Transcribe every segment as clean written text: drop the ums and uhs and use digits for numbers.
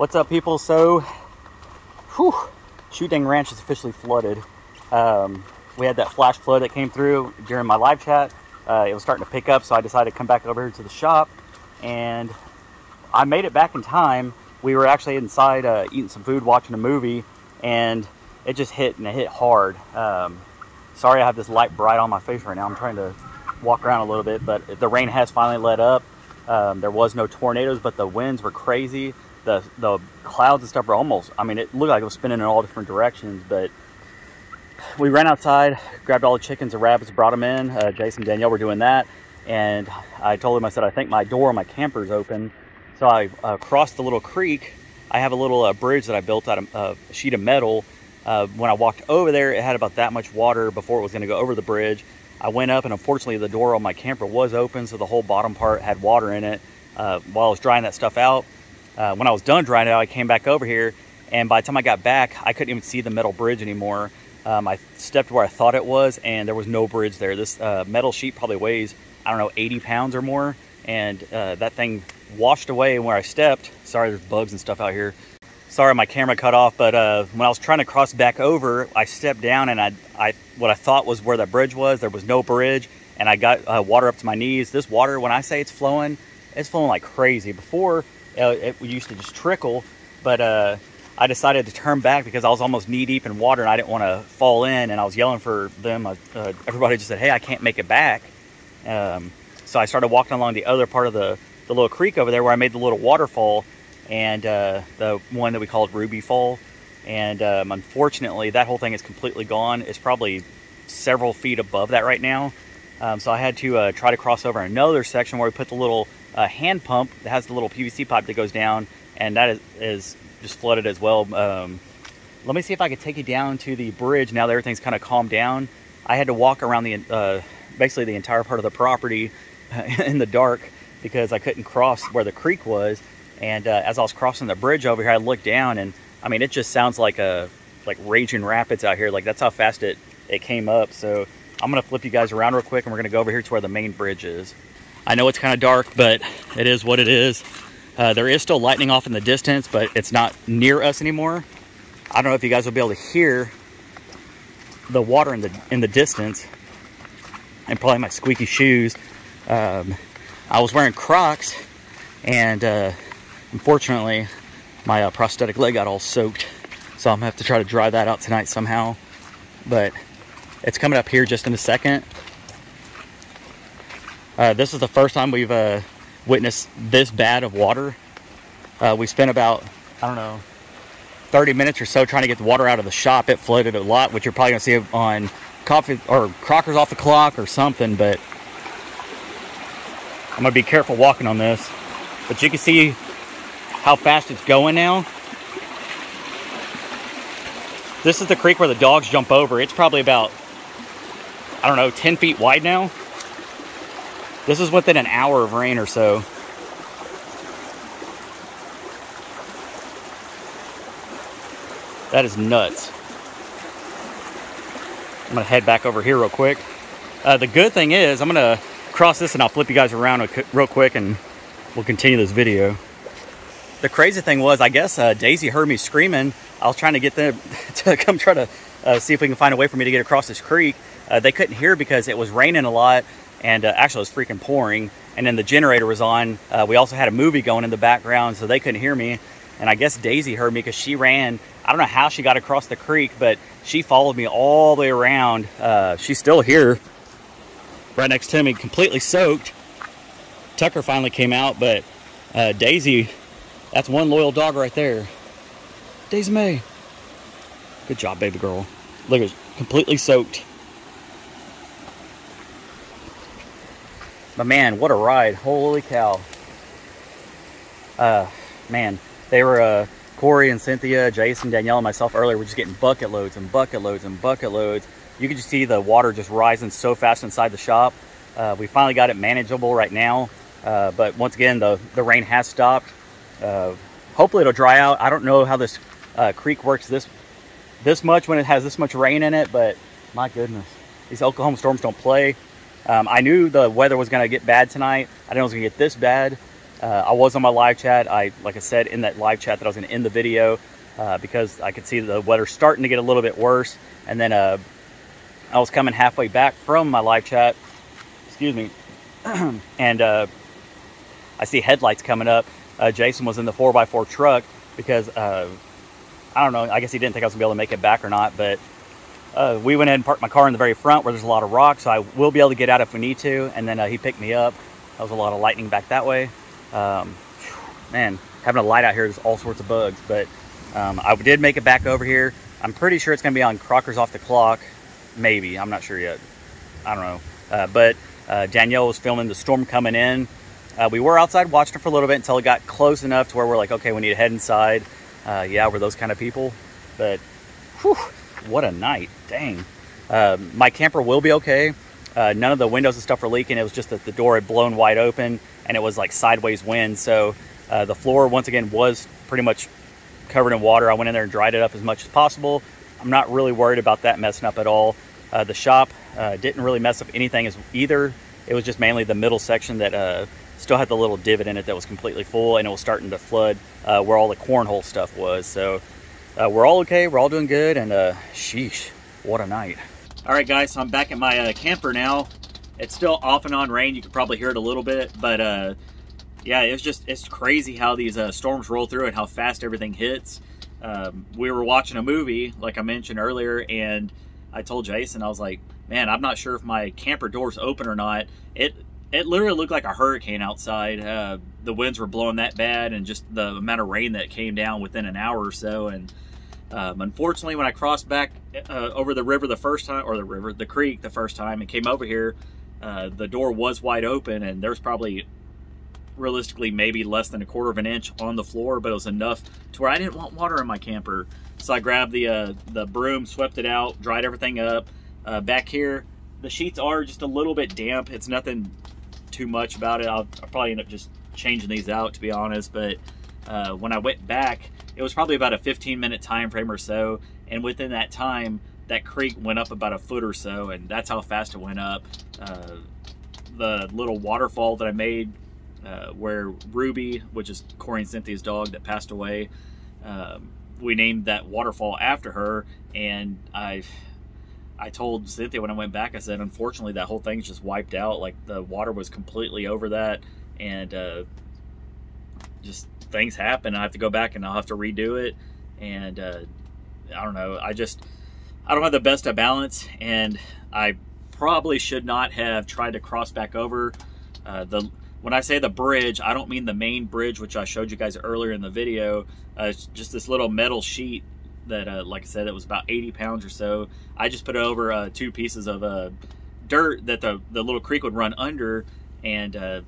What's up, people? So, Shootdang Ranch is officially flooded. We had that flash flood that came through during my live chat. It was starting to pick up, so I decided to come back over here to the shop, and I made it back in time. We were actually inside eating some food, watching a movie, and it just hit, and it hit hard. Sorry I have this light bright on my face right now. I'm trying to walk around a little bit, but the rain has finally let up. There was no tornadoes, but the winds were crazy. The clouds and stuff were almost, I mean, it looked like it was spinning in all different directions. But we ran outside, grabbed all the chickens and rabbits, brought them in. Jason and Danielle were doing that, and I told them, I said, I think my door on my camper is open. So I crossed the little creek. I have a little bridge that I built out of a sheet of metal. When I walked over there, it had about that much water before it was going to go over the bridge. I went up, and unfortunately the door on my camper was open, so the whole bottom part had water in it. While I was drying that stuff out, when I was done drying it out, I came back over here, and by the time I got back, I couldn't even see the metal bridge anymore. I stepped where I thought it was, and there was no bridge there. This metal sheet probably weighs, I don't know, 80 pounds or more, and that thing washed away where I stepped. Sorry, there's bugs and stuff out here. Sorry, my camera cut off, but when I was trying to cross back over, I stepped down, and what I thought was where that bridge was, there was no bridge, and I got water up to my knees. This water, when I say it's flowing like crazy. Before, it used to just trickle, but I decided to turn back because I was almost knee deep in water, and I didn't want to fall in, and I was yelling for them. Everybody just said, hey, I can't make it back. So I started walking along the other part of the little creek over there where I made the little waterfall, and the one that we called Ruby Fall. And unfortunately, that whole thing is completely gone. It's probably several feet above that right now. So I had to try to cross over another section where we put the little hand pump that has the little PVC pipe that goes down, and that is just flooded as well. Let me see if I could take you down to the bridge now that everything's kind of calmed down. I had to walk around the basically the entire part of the property in the dark because I couldn't cross where the creek was. And as I was crossing the bridge over here, I looked down, and I mean, it just sounds like raging rapids out here. Like, that's how fast it came up. So I'm gonna flip you guys around real quick, and we're gonna go over here to where the main bridge is. I know it's kind of dark, but it is what it is. There is still lightning off in the distance, but it's not near us anymore. I don't know if you guys will be able to hear the water in the distance, and probably my squeaky shoes. I was wearing Crocs, and unfortunately, my prosthetic leg got all soaked, so I'm gonna have to try to dry that out tonight somehow. But it's coming up here just in a second. This is the first time we've witnessed this bad of water. We spent about, I don't know, 30 minutes or so trying to get the water out of the shop. It flooded a lot, which you're probably gonna see on coffee or Crockers Off the Clock or something, but I'm gonna be careful walking on this. But you can see how fast it's going now. This is the creek where the dogs jump over. It's probably about, I don't know, 10 feet wide now. This is within an hour of rain or so. That is nuts. I'm gonna head back over here real quick. The good thing is, I'm gonna cross this and I'll flip you guys around real quick, and we'll continue this video. The crazy thing was, I guess Daisy heard me screaming. I was trying to get them to come try to see if we can find a way for me to get across this creek. They couldn't hear because it was raining a lot, and actually it was freaking pouring, and then the generator was on. We also had a movie going in the background, so they couldn't hear me. And I guess Daisy heard me because she ran. I don't know how she got across the creek, but she followed me all the way around. She's still here right next to me, completely soaked. Tucker finally came out, but Daisy, that's one loyal dog right there. Daisy May. Good job, baby girl. Look, it's completely soaked. But man, what a ride. Holy cow. Man, they were, Corey and Cynthia, Jason, Danielle, and myself earlier were just getting bucket loads and bucket loads and bucket loads. You can just see the water just rising so fast inside the shop. We finally got it manageable right now. But once again, the rain has stopped. Hopefully it'll dry out. I don't know how this creek works this much when it has this much rain in it, but my goodness, these Oklahoma storms don't play. I knew the weather was going to get bad tonight. I didn't know it was going to get this bad. I was on my live chat. Like I said in that live chat that I was going to end the video because I could see the weather starting to get a little bit worse. And then I was coming halfway back from my live chat, excuse me, and I see headlights coming up. Jason was in the 4x4 truck because I don't know, I guess he didn't think I was gonna be able to make it back or not, but we went ahead and parked my car in the very front where there's a lot of rocks, so I will be able to get out if we need to. And then he picked me up. That was a lot of lightning back that way. Man, having a light out here, there's all sorts of bugs, but I did make it back over here. I'm pretty sure it's gonna be on Crockers Off the Clock, maybe, I'm not sure yet, I don't know. But Danielle was filming the storm coming in. We were outside watching it for a little bit until it got close enough to where we're like, okay, we need to head inside. Yeah, we're those kind of people, but whew, what a night, dang. My camper will be okay. None of the windows and stuff were leaking. It was just that the door had blown wide open and it was like sideways wind. So the floor, once again, was pretty much covered in water. I went in there and dried it up as much as possible. I'm not really worried about that messing up at all. The shop didn't really mess up anything either. It was just mainly the middle section that still had the little divot in it that was completely full, and it was starting to flood where all the cornhole stuff was. So we're all okay, we're all doing good, and sheesh, what a night. All right, guys, so I'm back at my camper now. It's still off and on rain. You can probably hear it a little bit, but yeah, it's crazy how these storms roll through and how fast everything hits. We were watching a movie, like I mentioned earlier, and I told Jason, I was like, man, I'm not sure if my camper door's open or not. It literally looked like a hurricane outside. The winds were blowing that bad, and just the amount of rain that came down within an hour or so. And unfortunately, when I crossed back over the river the first time, or the creek the first time, and came over here, the door was wide open, and there's probably realistically maybe less than 1/4 of an inch on the floor, but it was enough to where I didn't want water in my camper. So I grabbed the broom, swept it out, dried everything up. Back here, the sheets are just a little bit damp. It's nothing too much about it. I'll probably end up just changing these out, to be honest. But when I went back, it was probably about a 15-minute time frame or so, and within that time, that creek went up about a foot or so, and that's how fast it went up. The little waterfall that I made where Ruby, which is Corey and Cynthia's dog that passed away, we named that waterfall after her. And I told Cynthia when I went back, I said, unfortunately, that whole thing's just wiped out. Like, the water was completely over that, and just things happen. I have to go back and I'll have to redo it. And I don't know. I don't have the best of balance, and I probably should not have tried to cross back over. When I say the bridge, I don't mean the main bridge, which I showed you guys earlier in the video. It's just this little metal sheet that, like I said, it was about 80 pounds or so. I just put it over 2 pieces of dirt that the little creek would run under, and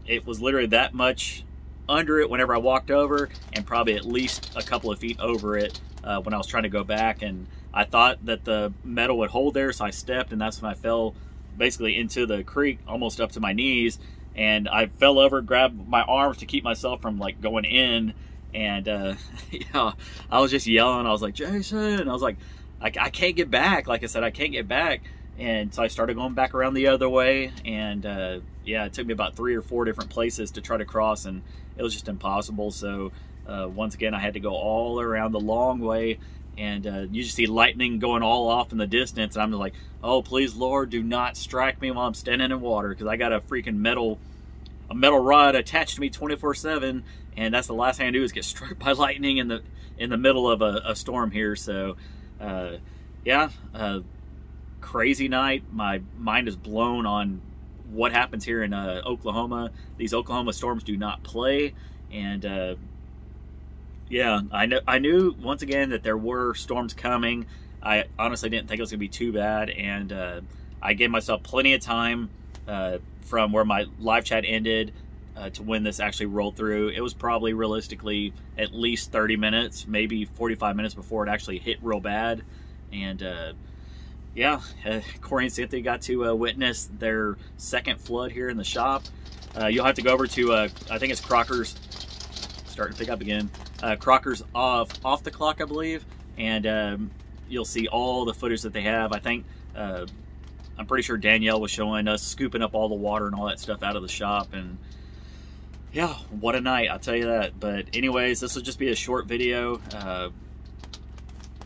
it was literally that much under it whenever I walked over, and probably at least a couple of feet over it when I was trying to go back. And I thought that the metal would hold there, so I stepped, and that's when I fell basically into the creek, almost up to my knees. And I fell over, grabbed my arms to keep myself from like going in, and yeah, I was just yelling. I was like, Jason, I was like, I can't get back. Like I said, I can't get back. And so I started going back around the other way, and yeah, it took me about 3 or 4 different places to try to cross, and it was just impossible. So once again, I had to go all around the long way, and you just see lightning going all off in the distance, and I'm just like, oh, please, Lord, do not strike me while I'm standing in water, because I got a freaking metal rod attached to me 24/7, and that's the last thing I do is get struck by lightning in the middle of a storm here. So yeah, crazy night. My mind is blown on what happens here in Oklahoma. These Oklahoma storms do not play, and yeah, I knew once again that there were storms coming. I honestly didn't think it was gonna be too bad, and I gave myself plenty of time from where my live chat ended to when this actually rolled through. It was probably realistically at least 30 minutes, maybe 45 minutes before it actually hit real bad. And yeah, Corey and Cynthia got to witness their second flood here in the shop. You'll have to go over to, I think it's Crockers, starting to pick up again, Crockers off the clock, I believe, and you'll see all the footage that they have. I think, I'm pretty sure Danielle was showing us scooping up all the water and all that stuff out of the shop, and Yeah, what a night, I'll tell you that. But anyways, this will just be a short video.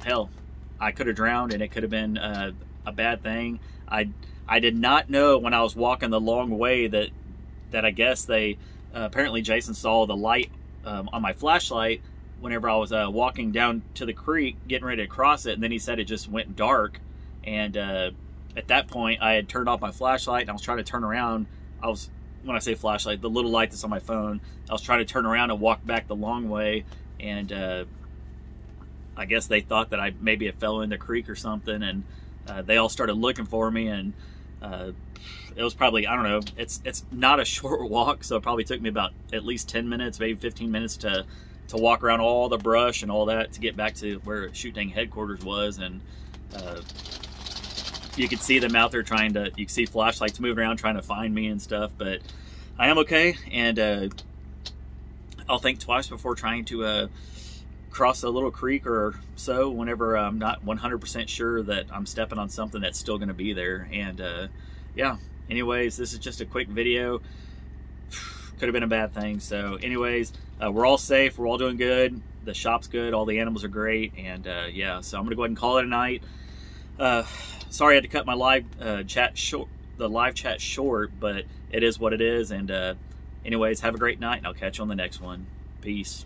Hell, I could have drowned and it could have been a bad thing. I did not know when I was walking the long way that I guess they apparently Jason saw the light on my flashlight whenever I was walking down to the creek getting ready to cross it, and then he said it just went dark. And at that point I had turned off my flashlight and I was trying to turn around. When I say flashlight, the little light that's on my phone, I was trying to turn around and walk back the long way, and I guess they thought that I maybe had fell in the creek or something, and they all started looking for me. And it was probably, I don't know, it's not a short walk, so it probably took me about at least 10 minutes, maybe 15 minutes to walk around all the brush and all that to get back to where Shootdang headquarters was. And you could see them out there you could see flashlights moving around trying to find me and stuff, but I am okay. And I'll think twice before trying to cross a little creek or so whenever I'm not 100% sure that I'm stepping on something that's still going to be there. And yeah, anyways, this is just a quick video. Could have been a bad thing. So anyways, we're all safe, we're all doing good, the shop's good, all the animals are great. And yeah, so I'm gonna go ahead and call it a night. Sorry I had to cut my live chat short, but it is what it is. And anyways, have a great night, and I'll catch you on the next one. Peace.